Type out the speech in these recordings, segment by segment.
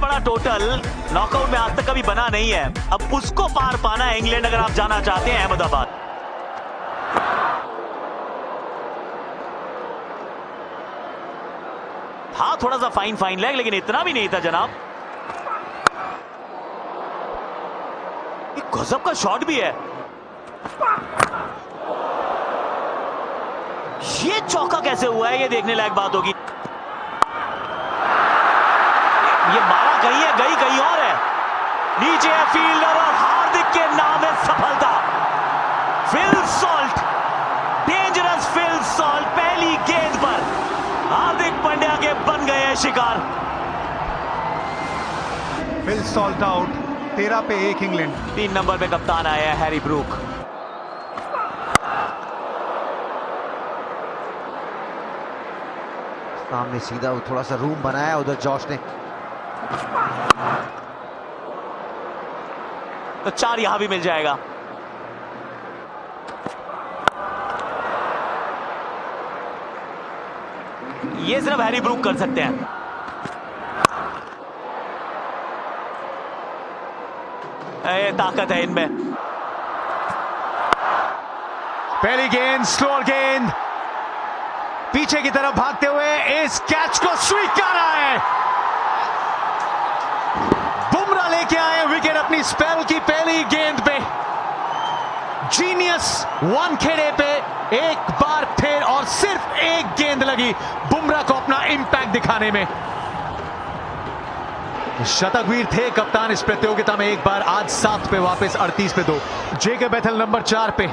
बड़ा total knockout में आज तक कभी बना नहीं है। अब उसको पार पाना है इंग्लैंड अगर आप जाना चाहते हैं अहमदाबाद। हाँ थोड़ा सा फाइन लेग, लेकिन इतना भी नहीं था जनाब। गजब का शॉट भी है। ये चौका कैसे हुआ है, ये देखने लायक बात होगी। ये मारा कहीं है, गई कहीं और है। नीचे है फील्डर और हार्दिक के नाम है सफलता। Phil Salt, dangerous Phil Salt पहली गेंद पर हार्दिक पांड्या के बन गए हैं शिकार। फिल सॉल्ट आउट, 13 पे 1 इंग्लैंड। 3 नंबर पे कप्तान आया है हैरी ब्रूक। सामने सीधा थोड़ा सा रूम बनाया उधर जॉश ने। तो 4 यहां भी मिल जाएगा। ये सिर्फ हैरी ब्रूक कर सकते हैं। ये ताकत है इनमें। पहली गेंद स्लोअर गेंद, पीछे की तरफ भागते हुए इस कैच को स्वीकारा है। बुमराह लेके आए विकेट अपनी स्पेल की पहली गेंद पे। जीनियस वानखेड़े पे एक बार फिर और सिर्फ एक गेंद लगी बुमराह को अपना इंपैक्ट दिखाने में। शतकवीर थे कप्तान इस प्रतियोगिता में एक बार, आज 7 पे वापस 38 पे 2। जेकब बेथेल नंबर 4 पे।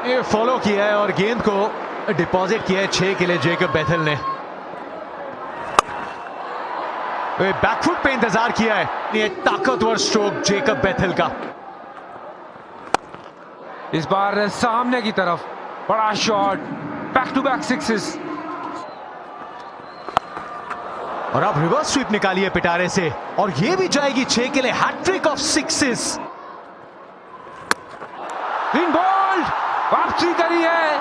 ये फॉलो किया है और गेंद को डिपॉजिट किया है 6 के लिए जेकब बेथेल ने। बैकफुट पे इंतजार किया है, ये ताकतवर स्ट्रोक जेकब बेथेल का। इस बार सामने की तरफ बड़ा shot, back to back sixes. और अब रिवर्स स्वीप निकाली है पिटारे से और ये भी जाएगी 6 के लिए। Hattrick of sixes. Green ball वापसी करी है,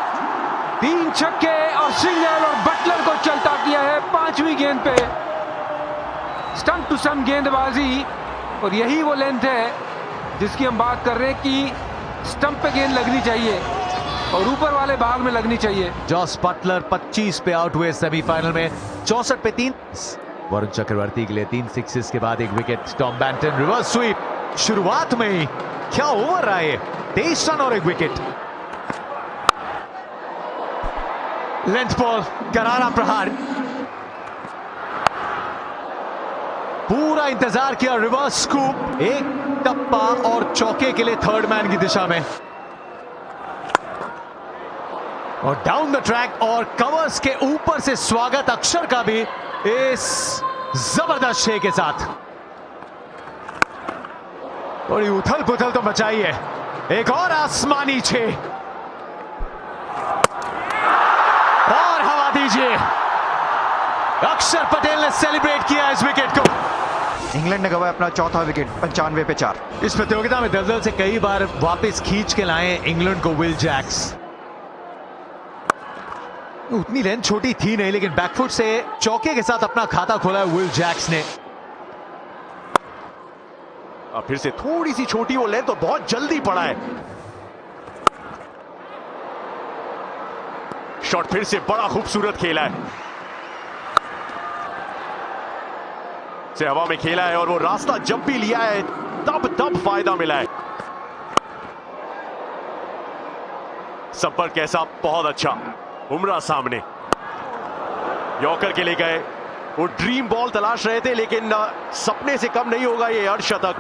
3 छक्के और सिंगल और बटलर को चलता किया है 5वीं गेंद पे। स्टंप टू स्टंप गेंदबाजी, और यही वो लेंथ है जिसकी हम बात कर रहे हैं कि स्टंप पे गेंद लगनी चाहिए और ऊपर वाले भाग में लगनी चाहिए। जॉस बटलर 25 पे आउट हुए सेमीफाइनल में, 64 पे 3। वरुण चक्रवर्ती के लिए 3 सिक्सेस के बाद 1 wicket. Tom Banton reverse sweep शुरुआत में ही, क्या ओवर रहा है, 23 रन और 1 विकेट। लेंथ बॉल, करारा प्रहार, पूरा इंतजार किया, रिवर्स स्कूप, एक टप्पा और चौके के लिए थर्ड मैन की दिशा में। और डाउन द ट्रैक और कवर्स के ऊपर से स्वागत अक्षर का भी इस जबरदस्त 6 के साथ। थोड़ी उथल पुथल तो मचाई है, एक और आसमानी 6 और हवा दीजिए। अक्षर पटेल ने सेलिब्रेट किया इस विकेट को। इंग्लैंड ने गवाया अपना चौथा विकेट 95 पे 4। इस प्रतियोगिता में दलदल से कई बार वापस खींच के लाए इंग्लैंड को विल जैक्स। उतनी लेंथ छोटी थी नहीं, लेकिन बैकफुट से चौके के साथ अपना खाता खोला है विल जैक्स ने। अब फिर से थोड़ी सी छोटी वो लेंथ तो बहुत जल्दी पड़ा है। शॉट फिर से बड़ा खूबसूरत खेला है, से हवा में खेला है और वो रास्ता जब भी लिया है तब फायदा मिला है। संपर्क ऐसा बहुत अच्छा, बुमराह सामने, यॉर्कर के लिए गए, वो ड्रीम बॉल तलाश रहे थे लेकिन सपने से कम नहीं होगा ये अर्धशतक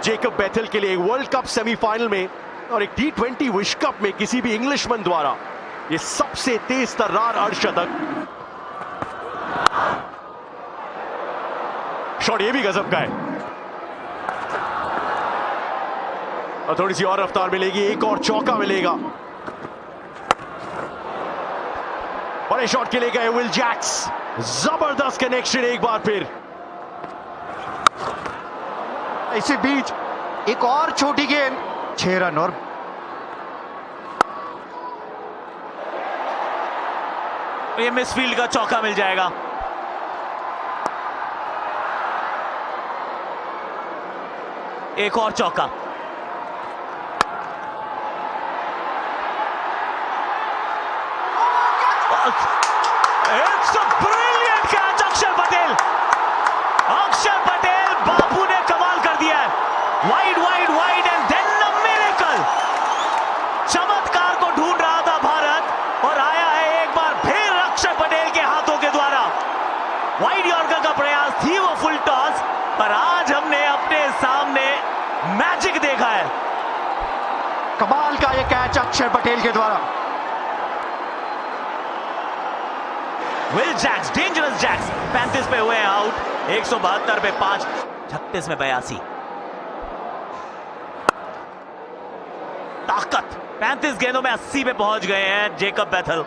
जेकब बेथेल के लिए। एक वर्ल्ड कप सेमीफाइनल में और एक T20 विश्व कप में किसी भी इंग्लिशमैन द्वारा ये सबसे तेज तर्रार अर्धशतक। शॉट ये भी गजब का है और थोड़ी सी और रफ्तार मिलेगी, एक और चौका मिलेगा। बड़े शॉट के लिए गए विल जैक्स, जबरदस्त कनेक्शन एक बार फिर। इसी बीच एक और छोटी गेंद, 6 रन और ये मिसफील्ड का चौका मिल जाएगा। एक और चौका। इट्स अ ब्रिलियंट कैच अक्षर पटेल। अक्षर पटेल बापू ने कमाल कर दिया है। Wide wide wide and then a miracle. चमत्कार को ढूंढ रहा था भारत और आया है एक बार फिर अक्षर पटेल के हाथों के द्वारा। वाइड यॉर्कर का प्रयास थी वो फुल टॉस, पर आज हमने अपने सामने मैजिक देखा है। कमाल का ये कैच अक्षर पटेल के द्वारा। विल जैक्स, डेंजरस जैक्स 35 पे हुए आउट। 172 पे 5, 36 में 82। ताकत 35 गेंदों में 80 पे पहुंच गए हैं जेकब बेथल।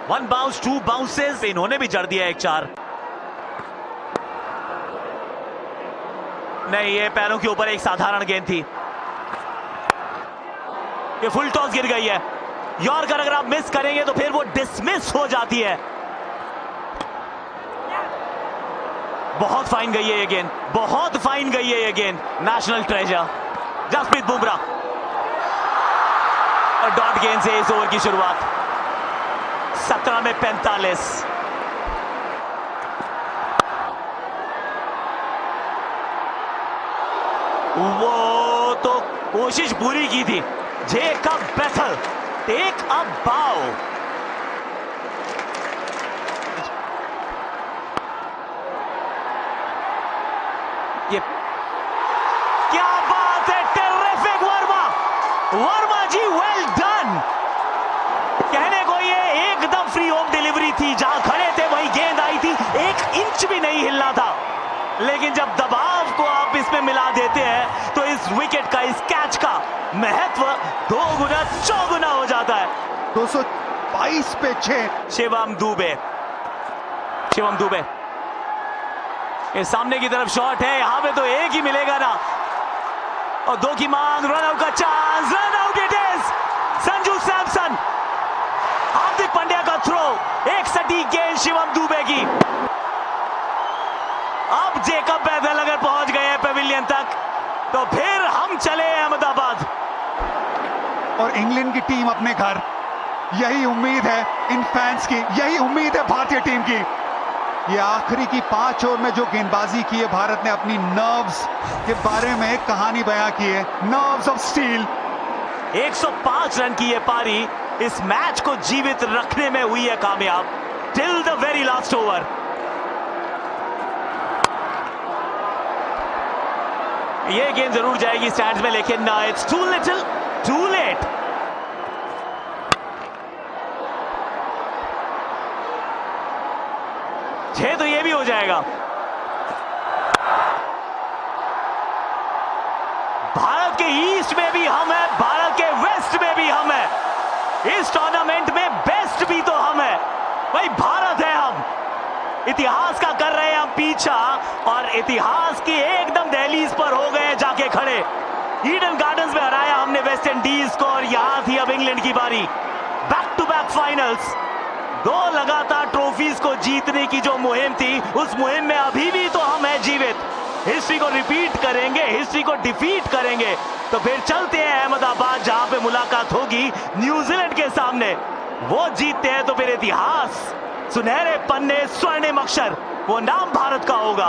1 बाउंस 2 बाउंसेस, इन्होंने भी जड़ दिया 1-4। नहीं, ये पैरों के ऊपर एक साधारण गेंद थी। ये फुल टॉस गिर गई है। यॉर्कर अगर आप मिस करेंगे तो फिर वो डिसमिस हो जाती है। बहुत फाइन गई है ये गेंद, बहुत फाइन गई है ये गेंद। नेशनल ट्रेजर जसप्रीत बुमराह और डॉट गेंद से इस ओवर की शुरुआत। 17 में 45। वो तो कोशिश पूरी की थी। जेकब बेथल टेक अ बाउ। ये क्या बात है, टेरिफिक वर्मा। वर्मा जी वेल डन। कहने को ये एकदम फ्री होम डिलीवरी थी। जहां खड़े थे वहीं गेंद आई थी, 1 इंच भी नहीं हिलना था। लेकिन जब दबाव को आप इसमें मिला देते हैं तो इस विकेट का, इस कैच का महत्व 2 गुना 4 गुना हो जाता है। 222 पे 6। शिवम दुबे, शिवम दुबे ये सामने की तरफ शॉट है। यहां पे तो एक ही मिलेगा ना, और 2 की मांग। रन आउट का chance, run out it is. Sanju Samson, Hardik Pandya का थ्रो, एक सटीक गेंद शिवम दुबे की। अब जेकब बेथल अगर पहुंच गए हैं पेविलियन तक तो फिर हम चले अहमदाबाद। और इंग्लैंड की टीम अपने घर। यही उम्मीद है इन फैंस की, यही उम्मीद है भारतीय टीम की। ये आखिरी की 5 ओवर में जो गेंदबाजी की है भारत ने, अपनी नर्व्स के बारे में एक कहानी बयां की है। Nerves of steel. 105 रन की ये पारी इस मैच को जीवित रखने में हुई है कामयाब till the very last over. ये गेंद जरूर जाएगी स्टैंड्स में, लेकिन it's too little too late. छह तो ये भी हो जाएगा। भारत के ईस्ट में भी हम हैं, भारत के वेस्ट में भी हम हैं। इस टूर्नामेंट में बेस्ट भी तो हम हैं। भाई भारत है हम। इतिहास का कर रहे हैं हम पीछा, और इतिहास की एकदम दहलीज पर हो गए जाके खड़े। ईडन गार्डन्स में हराया हमने वेस्ट इंडीज को, और यहां थी अब इंग्लैंड की बारी। बैक टू बैक फाइनल्स, 2 लगातार ट्रॉफीज को जीतने की जो मुहिम थी, उस मुहिम में अभी भी तो हम हैं जीवित। हिस्ट्री को रिपीट करेंगे, हिस्ट्री को डिफीट करेंगे। तो फिर चलते हैं अहमदाबाद, जहां पे मुलाकात होगी न्यूजीलैंड के सामने। वो जीतते हैं तो फिर इतिहास, सुनहरे पन्ने, स्वर्णिम अक्षर, वो नाम भारत का होगा।